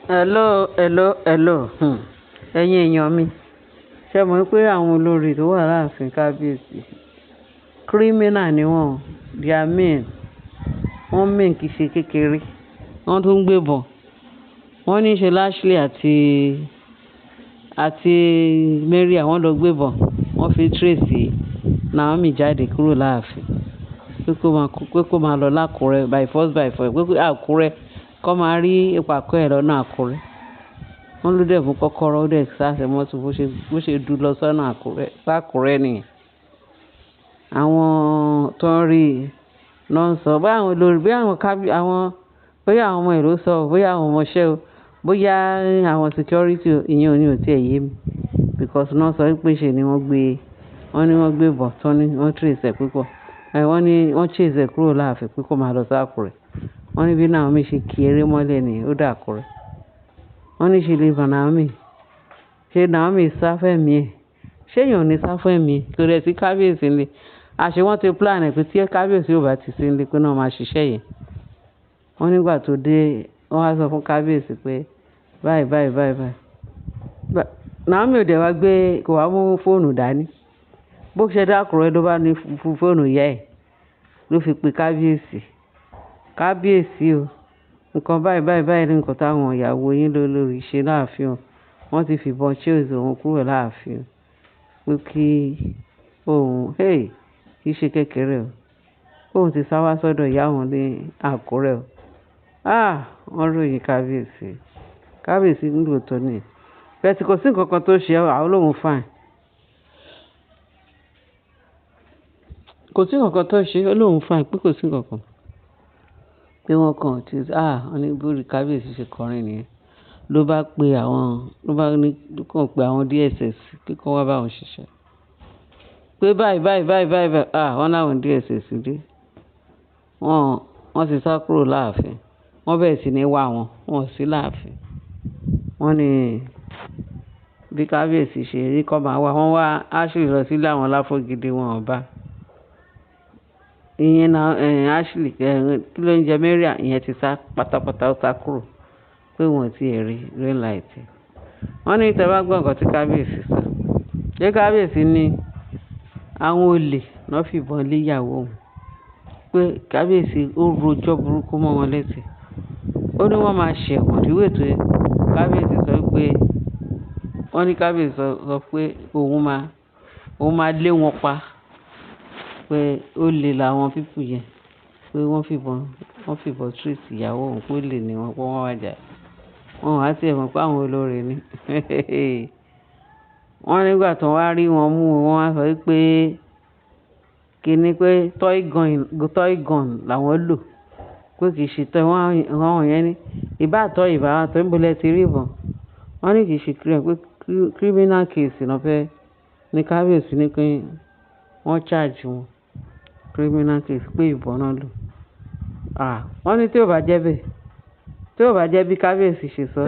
Hello. Ẹ̀yin èèyàn mi, ṣé mọ̀ pé àwọn olórí tó wà láàfin kábíyèsí criminal ni wọ́n, they are mean, wọ́n mean kìí ṣe kékeré, wọ́n tún ń gbébọn. Wọ́n ní ṣe Ashley àti Mariam wọ́n lọ gbébọn, wọ́n fi trace Naomi jáde kúrò láàfin pé kó máa lọ lákùrẹ́ by force pé Àkúrẹ́ kó máa rí ìpàkọ́ ẹ̀ lọ́nà Àkúrẹ́. Wọ́n ló dẹ̀ fún kọ́kọ́rọ́ ó dẹ̀ sáṣẹ mọ́tò bó ṣe dú lọ sọ́nà Àkúrẹ́ nìyẹn. Àwọn tó ń rí lọ ń sọ bóyá àwọn olórí bóyá àwọn ọmọ ìlú sọ bóyá àwọn ọmọọṣẹ́ o bóyá àwọn security ìyẹn ò ní ò tí ẹ̀ yé mi because náà sọ pé ṣe ni wọ́n gbé bọ̀ tán ní wọ́n trace ẹ̀ púpọ̀ wọ́n ní wọ́n chase ẹ̀ kúrò láàfin pé kó máa lọ sí Àkúrẹ́. Wọ́n ní bí Naomi ṣe kí eré mọ́lẹ̀ nìyẹn ó dà Àkúrẹ́. Wọ́n ní ṣe lè bà Naomi ṣe Naomi sáfẹ́mi ẹ̀ ṣé èèyàn ò ní sáfẹ́mi ẹ̀ kò rẹ̀ sí kábíyèsí ńlẹ̀ àṣé wọ́n ti plan ẹ̀ pé tí kábíyèsí ò bá ti sí ńlẹ̀ pé náà máa ṣiṣẹ́ yẹn. Wọ́n nígbà tó dé wọ́n wá sọ fún kábíyèsí pé báyìí. Naomi ò dẹ̀ wá kò wá mú fóònù dání bó ṣe dé Àkúrẹ́ ló bá ní fóònù ìyá ẹ̀ ló fi pe kábíyèsí o nǹkan báyìí ní nǹkan táwọn ìyàwó yín lórí ṣe láàfin o wọ́n ti fìbọn chase òun kúrò láàfin pé kí òun kì í ṣe kékeré o òun ti sá wá sọ́dọ̀ ìyá òun ní Àkúrẹ́ o wọ́n ròyìn kábíyèsí nílò tó ní bẹ́ẹ̀ kò sí nǹkan kan tó ṣe àwọn olóhùn fine kò sí nǹkan kan tó ṣe olóhùn fine pé kò sí nǹkan kan pé wọ́n kàn tí wọ́n ní bórí kábíyèsí ṣe kọrin nìyẹn ló bá pe àwọn DSS pé kó wá bá wọn ṣiṣẹ́ pé báyìí wọ́n láwọn DSS dé wọ́n ti sá kúrò láàfin wọ́n bẹ̀rẹ̀ sí ní wá wọn sí láàfin. Wọ́n ní bí kábíyèsí ṣe rí kọ́ máa wọ́n wá Ashley lọ sílé àwọn Láfọ̀gídé wọn ọba ìyẹn náà Ashley kí ló ń jẹ Mariam ìyẹn ti sá pátápátá ó sá kúrò pé wọn ti rí green light. Wọ́n ní tẹ́ bá gbọ́ nǹkan tí kábíyèsí sọ ṣé kábíyèsí ní àwọn olè náà fìbọn lé ìyàwó òun pé kábíyèsí ó rojọ́ burúkú mọ́ wọn létí ó ní wọ́n máa ṣẹ̀wọ̀n ìwé tó yẹ kábíyèsí sọ pé wọ́n ní kábíyèsí sọ pé òun máa lé wọn pa pé ó lè làwọn pípù yẹn pé wọ́n fìbọn treat ìyàwó òun pé ó lè ní wọn pé wọ́n wájà wọn wá sí ẹ̀wọ̀n pé àwọn olórí ni wọ́n nígbà tó wá rí wọn mú wọn wá sọ pé kíní pé toy gun làwọn lò pé kì í ṣe tọ́ wọ́n yẹn ní ìbá tó ń bolẹ̀ ti rí ìbọn wọ́n ní kì í ṣe pé criminal case náà fẹ́ ní kábíyèsí ní pé wọ́n charge wọn criminal case pé ìbọn náà lò wọ́n ní tí ò bá jẹ́ bí kábíyèsí ṣe sọ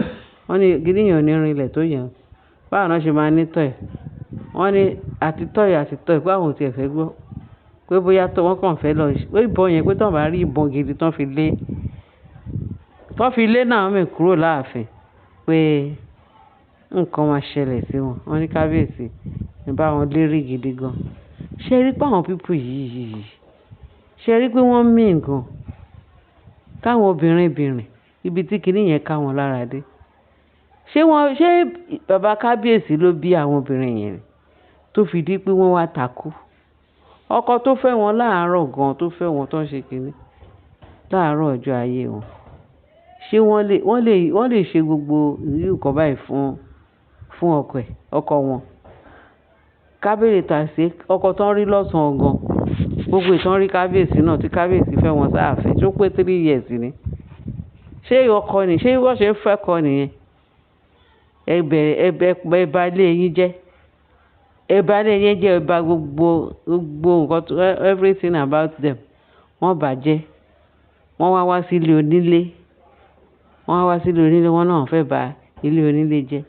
wọ́n ní gíníyàn ò ní rinlẹ̀ tó yẹn báwọn náà ṣe máa ní tọ́ ẹ̀ wọ́n ní àti tọ́ ẹ̀ pé àwọn ò tiẹ̀ fẹ́ gbọ́ pé bóyá tó wọ́n kàn fẹ́ lọ pé ìbọn yẹn pé tó bá rí ìbọn gidi tán fi lé Naomi kúrò láàfin pé nǹkan máa ṣẹlẹ̀ sí wọn. Wọ́n ní kábíyèsí ní bá wọn lérí gidi gan ṣe rí pé àwọn pípù yìí ṣe rí pé wọ́n mìín gan káwọn obìnrin ibi tí kinní yẹn ká wọn lára dé ṣé bàbá kábíyèsí ló bí àwọn obìnrin yẹn tó fi di pé wọ́n wá takú ọkọ tó fẹ́ wọn láàárọ̀ gan tó fẹ́ wọn tó ń ṣe kinní láàárọ̀ ọjọ́ ayé wọn ṣé wọ́n lè ṣe gbogbo irú nǹkan báyìí fún ọkọ wọn kábíyèsí tàṣé ọkọ tó ń rí lọ́sàn-án gan gbogbo ìtàn rí kábíyèsí náà tí kábíyèsí fẹ́ wọn sáàfin tó pé 3 years ni ṣé ọkọ ni ṣé wọ́n ṣe ń fẹ́ kọ nìyẹn ẹ bà ilé yín jẹ́ ẹ bà gbogbo nǹkan everything about them wọ́n bàjẹ́ wọ́n wá sílé onílé wọ́n náà fẹ́ bà ilé onílé jẹ́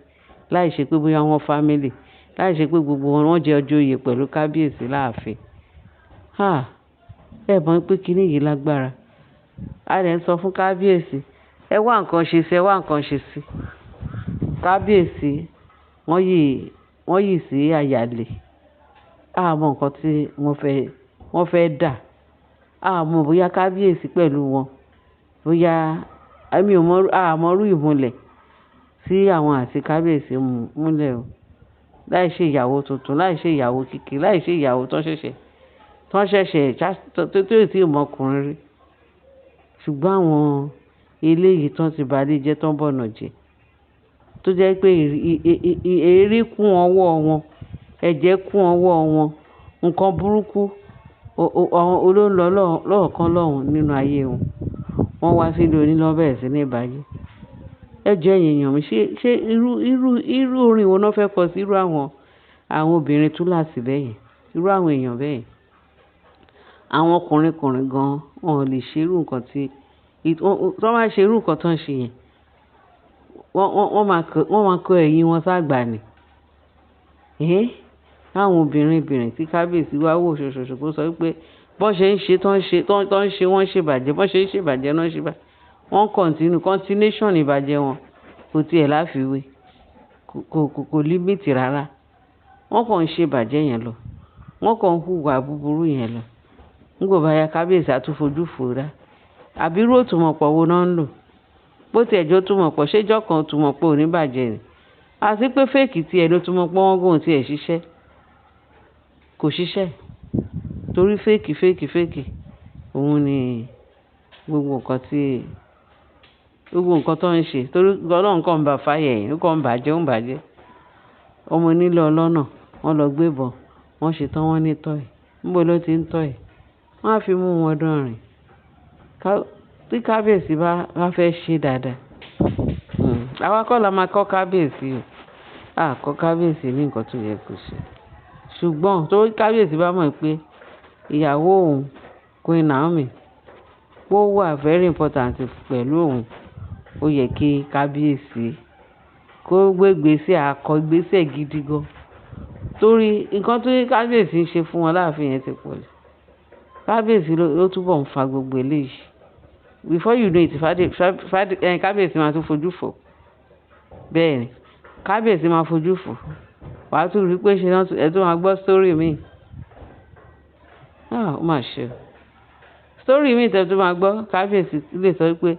láì ṣe pé bóyá wọ́n family láì ṣe pé gbogbo wọn jẹ́ ọjọ́ oyè pẹ̀lú kábíyèsí láàfin ẹ mọ̀ pé kinní yìí lágbára a lè sọ fún kábíyèsí ẹ wá nǹkan ṣe sí, ẹ wá nǹkan ṣe sí. Kábíyèsí wọ́n yìí sí àyàlé. Àmọ́ nǹkan tí wọ́n fẹ́ dà. Àmọ́ bóyá kábíyèsí pẹ̀lú wọn, bóyá àmọ́rú ìmùlẹ̀ tí àwọn àti kábíyèsí múlẹ̀ o. Láì ṣe ìyàwó tuntun, láì ṣe ìyàwó kékeré, láì ṣe ìyàwó tó ṣẹ̀ṣẹ̀ tó tí ì mọkùnrin rí. Ṣùgbọ́n àwọn eléyìí tán ti bàlé jẹ́ tán bọ̀nà jẹ́. Tó jẹ́ pé èérí kún ọwọ́ wọn, ẹ̀jẹ̀ kún ọwọ́ wọn, nǹkan burúkú olóńlọ lọ́ọ̀kan lọ́hùn nínú ayé wọn. Wọ́n wá sílé onílọ́ bẹ̀rẹ̀ sí ní ìbàjẹ́. Ẹ jọ̀ọ́ ẹ̀yin èèyàn mi, ṣé irú orin wo náà fẹ́ kọ sí irú àwọn obìnrin túláàsì bẹ́yẹn, irú àwọn èèyàn bẹ́yẹn? Àwọn ọkùnrin gan-an wọn ò lè ṣe irú nǹkan tí wọ́n máa ṣe irú nǹkan tó ń ṣe yẹn. Wọ́n máa kó ẹ̀yìn wọn ságbà ni. Àwọn obìnrin tí kábíyèsí wá wò ṣoṣoṣo kó sọ wípé bọ́n ṣe ń ṣe wọ́n ṣe bàjẹ́, bọ́n ṣe ń ṣe bàjẹ́ náà ṣe bàjẹ́. Wọ́n continuation ìbàjẹ́ wọn kò tiẹ̀ láfiwé, kò límìtì rárá. Wọ́n kàn ń ṣe bàjẹ́ yẹn lọ, wọ́n kàn ń hùwà búburú yẹn lọ. Nígbà bá yá kábíyèsí á tún fojú fò rá. Àbí irú òtùmọ̀pọ̀ wo náà ń lò? Bó tiẹ̀ jẹ́ òtùmọ̀pọ̀, ṣéjọ́ kan òtùmọ̀pọ̀ ò ní bàjẹ́ ni? Àti pé fake tiẹ̀ lòtùmọ̀pọ̀ wọn gan ò tiẹ̀ ṣiṣẹ́. Kò ṣiṣẹ́. Torí fake òun ni gbogbo nǹkan tó ń ṣe. Torí Ọlọ́run kàn ń ba fáyẹ̀ yẹn, ó kàn ń bàjẹ́. Ọmọ onílé ọlọ́nà, wọ́n lọ gbébọn, wọ́n ṣetán wọ́n ní tọ́ì. Níbo ló ti ń tọ́ì? Wọ́n á fi mú wọn dánrin. Tí kábíyèsí bá fẹ́ ṣe dáadáa. Àwa kọ́ la máa kọ́ kábíyèsí o. A kọ́ kábíyèsí ní nǹkan tó yẹ kó ṣe. Ṣùgbọ́n tó kábíyèsí bá mọ̀ pé ìyàwó òun, Queen Naomi, ó wà very important pẹ̀lú òun, ó yẹ kí kábíyèsí kó ìgbésẹ̀ gidi gan. Torí nǹkan tó kábíyèsí ń ṣe fún wọn láàfin yẹn ti pọ̀ jù. Kábíyèsí ló túbọ̀ ń fa gbogbo eléyìí. Before you know it, kábíyèsí máa tún fojú fò. Bẹ́ẹ̀ ni, kábíyèsí máa fojú fò. Wàá tún rí pé ṣe náà ẹ tún máa gbọ́ story mi. Ó mà ṣe o. Story mi tẹ́ tún máa gbọ́, kábíyèsí lè sọ pé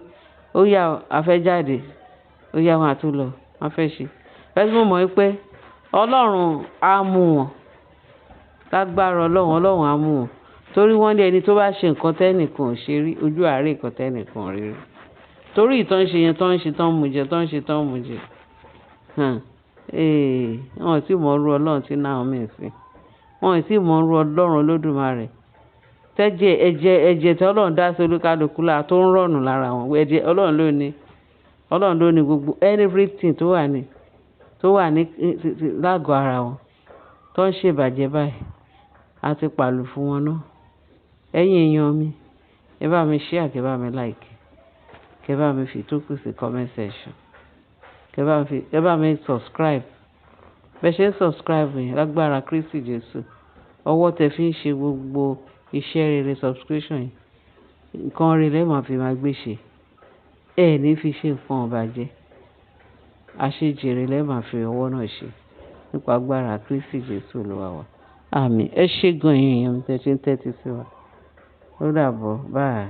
ó yá a fẹ́ jáde, ó yá wọn àtún lọ, wọ́n fẹ́ ṣe. Bẹ́ẹ̀ tí mo mọ̀ pé Ọlọ́run á mú wọn. Lágbára Ọlọ́run á mú wọn. Torí wọ́n ní ẹni tó bá ṣe nǹkan tẹ́nìkan ò ṣe rí, ojú àárẹ̀ nǹkan tẹ́nìkan ò rí rí. Torí ìtàn ṣe yẹn tán ń ṣe tán mú jẹ. Wọ́n ò tí mọ̀ ru Ọlọ́run tí Naomi ń sìn. Wọ́n ò tí mọ̀ ru Ọlọ́run Olódùmarè. Ẹ̀jẹ̀ tí Ọlọ́run dá sí olúkálùkù lára tó ń rọ̀nù lára wọn. Ẹ̀jẹ̀ Ọlọ́run ló ní gbogbo everything tó wà ní lágọ̀ọ́ ara wọn. Tó ń ṣe ìbàjẹ́ báyìí. A ti pàlù fún wọn náà. Ẹ̀yin èèyàn mi, ẹ bá mi share, kẹ́ bá mi like, kẹ́ bá mi fi ìtókù sí comment section. Kẹ́ bá mi subscribe. Bẹ́ẹ̀ ṣe ń subscribe yẹn lágbára Kristi Jésù. Ọwọ́ tẹ fi ń ṣe gbogbo iṣẹ́ rere subscription yìí. Nǹkan rere lẹ́ẹ̀ máa fi máa gbé ṣe. Ẹ ní fi ṣe nǹkan ìbàjẹ́. Àṣejèrè lẹ́ẹ̀ máa fi ọwọ́ náà ṣe. Nípa agbára Kristi Jésù Olúwa wa. Àmín. Ẹ ṣé gan-an èèyàn mi tẹ́ ṣe ń tẹ́tí sí wa. Ó dàbọ̀. Bye.